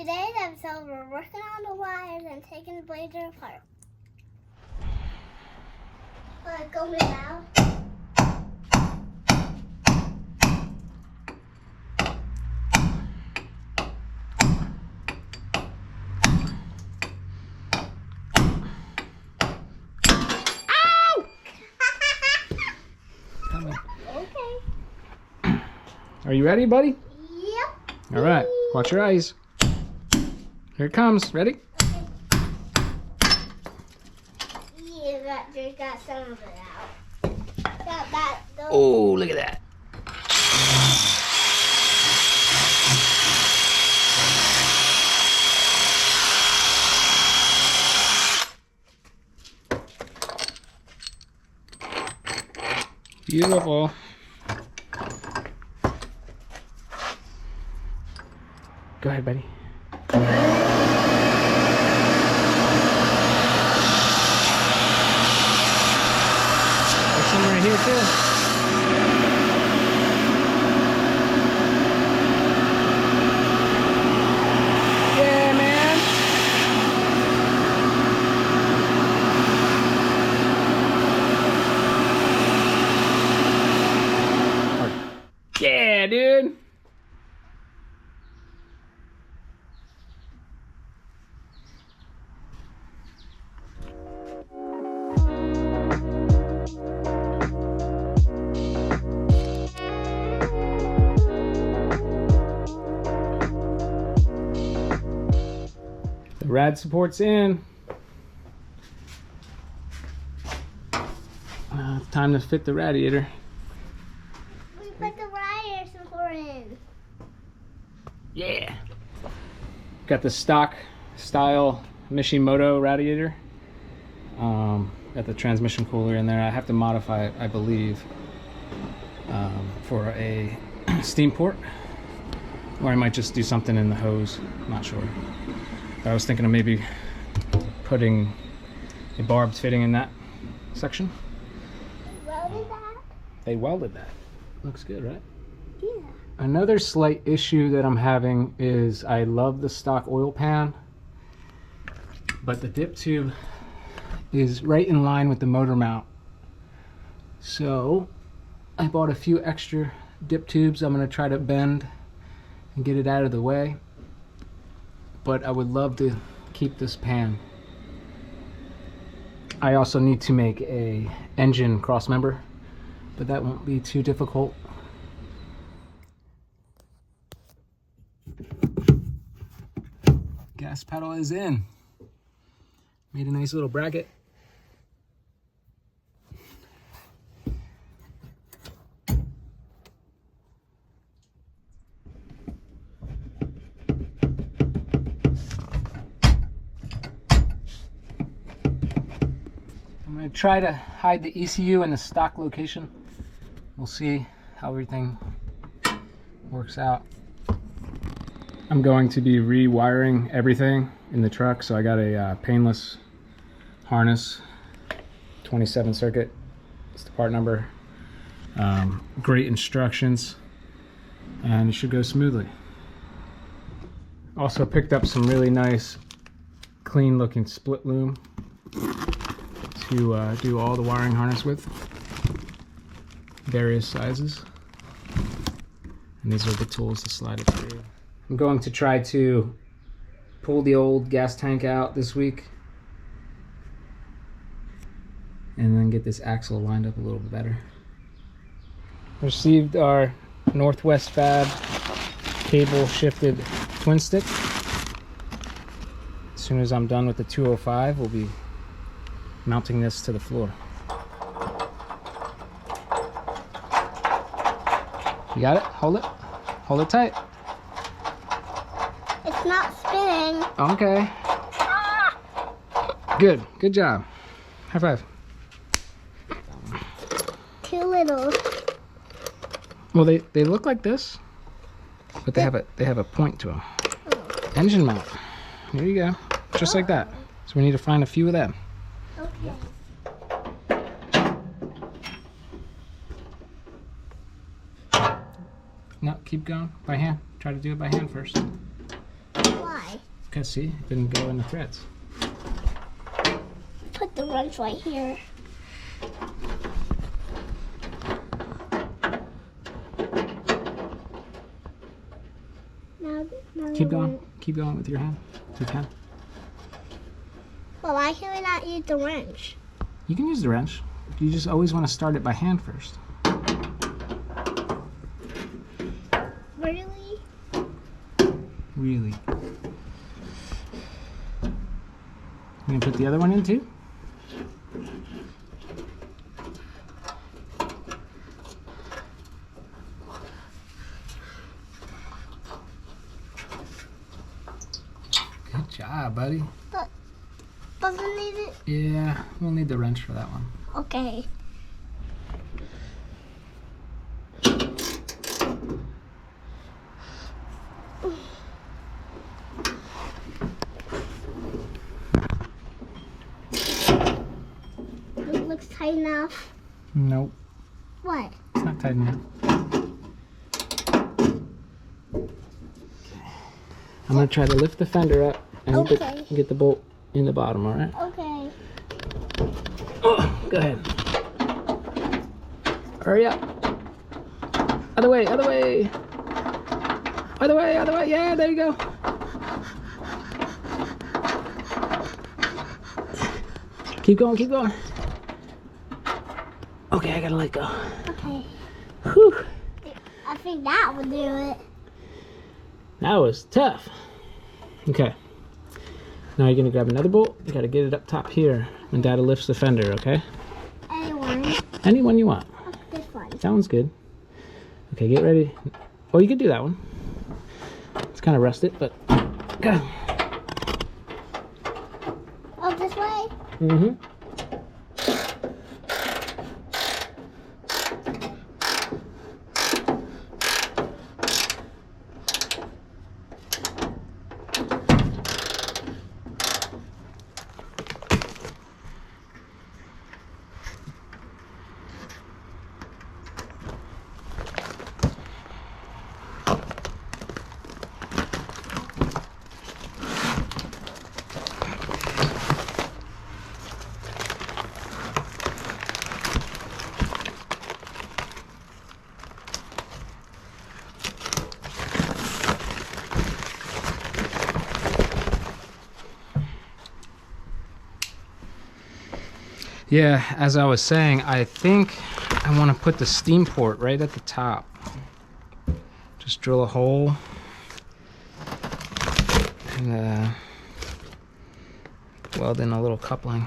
Today's episode, we're working on the wires and taking the blazer apart. Go now. Okay. Are you ready, buddy? Yep. All right. Watch your eyes. Here it comes. Ready? Yeah, just got some of it out. Got that. Oh, look at that. Beautiful. Go ahead, buddy. There's some right here too. Yeah, man. Yeah, dude. The rad support's in. It's time to fit the radiator. We put the wire support in. Yeah. Got the stock style Mishimoto radiator. Got the transmission cooler in there. I have to modify it, I believe, for a steam port. Or I might just do something in the hose. I'm not sure. But I was thinking of maybe putting a barbed fitting in that section. They welded that? They welded that. Looks good, right? Yeah. Another slight issue that I'm having is I love the stock oil pan, but the dip tube is right in line with the motor mount. So I bought a few extra dip tubes I'm going to try to bend and get it out of the way. But I would love to keep this pan. I also need to make a engine cross member, but that won't be too difficult. Gas pedal is in. Made a nice little bracket. I'm going to try to hide the ECU in the stock location. We'll see how everything works out. I'm going to be rewiring everything in the truck, so I got a painless harness, 27 circuit. It's the part number. Great instructions, and it should go smoothly. Also picked up some really nice, clean looking split loom to do all the wiring harness with, various sizes, and these are the tools to slide it through. I'm going to try to pull the old gas tank out this week and then get this axle lined up a little bit better. Received our Northwest Fab cable shifted twin stick. As soon as I'm done with the 205, we'll be mounting this to the floor. You got it? Hold it. Hold it tight. It's not spinning. Okay. Ah! Good. Good job. High five. Too little. Well, they look like this, but they have a point to them. Oh. Engine mount. Here you go. Just like that. So we need to find a few of them. Okay. No, keep going by hand. Try to do it by hand first. Why? Okay, see, it didn't go in the threads. Put the wrench right here. Now Keep going. Keep going with your hand. Your pen. Well, why can we not use the wrench? You can use the wrench. You just always want to start it by hand first. Really? Really. You gonna put the other one in too? Good job, buddy. But doesn't need it? Yeah, we'll need the wrench for that one. Okay. It looks tight enough. Nope, What? it's not tight enough. I'm gonna try to lift the fender up and Okay. get the bolt in the bottom, all right? Okay. Oh, go ahead. Hurry up. Other way, other way. Other way, other way. Yeah, there you go. Keep going, keep going. Okay, I gotta let go. Okay. Whew. I think that would do it. That was tough. Okay. Now you're gonna grab another bolt. You gotta get it up top here. And Dada lifts the fender, okay? Anyone? Any one you want. This one. That one's good. Okay, get ready. Oh, you could do that one. It's kind of rusted, but go. Oh, this way? Mm-hmm. Yeah, as I was saying, I think I want to put the steam port right at the top. Just drill a hole and weld in a little coupling.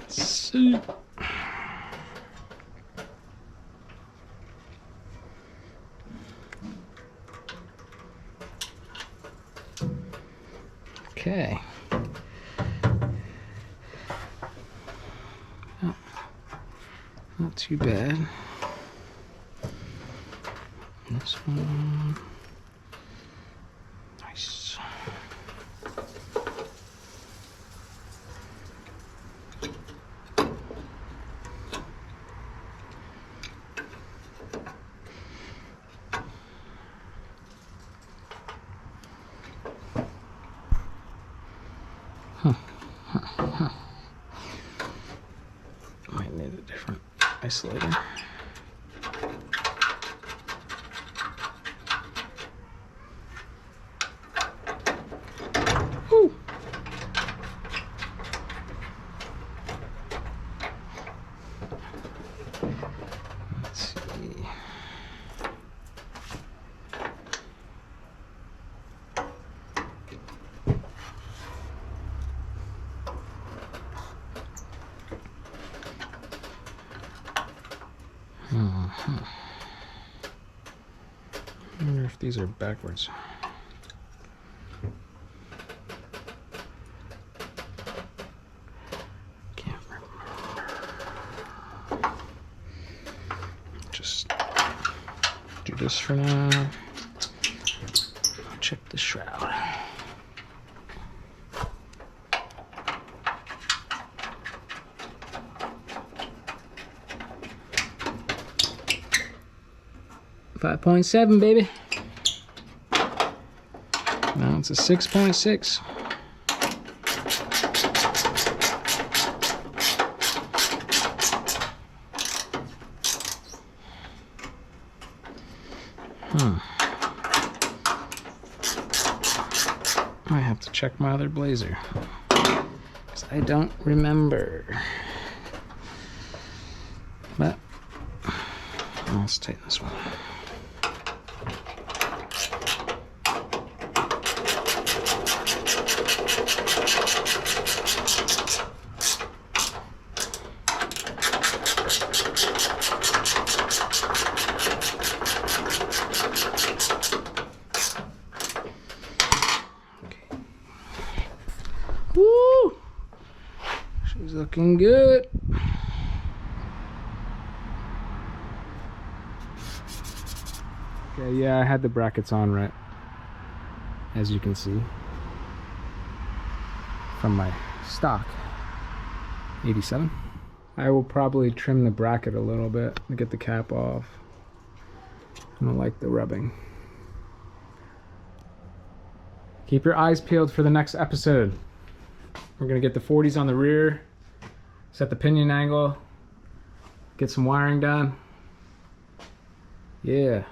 See. Okay. Oh, not too bad. This one. Nice. Might need a different isolator. Woo. Let's see. I wonder if these are backwards. Can't remember. Just do this for now. Check the shroud. .7, baby. Now it's a 6.6. I have to check my other blazer, 'cause I don't remember. But let's tighten this one. Woo! She's looking good. Okay, yeah, I had the brackets on right, as you can see from my stock 87. I will probably trim the bracket a little bit to get the cap off. I don't like the rubbing. Keep your eyes peeled for the next episode. We're gonna get the 40s on the rear, set the pinion angle, get some wiring done. Yeah.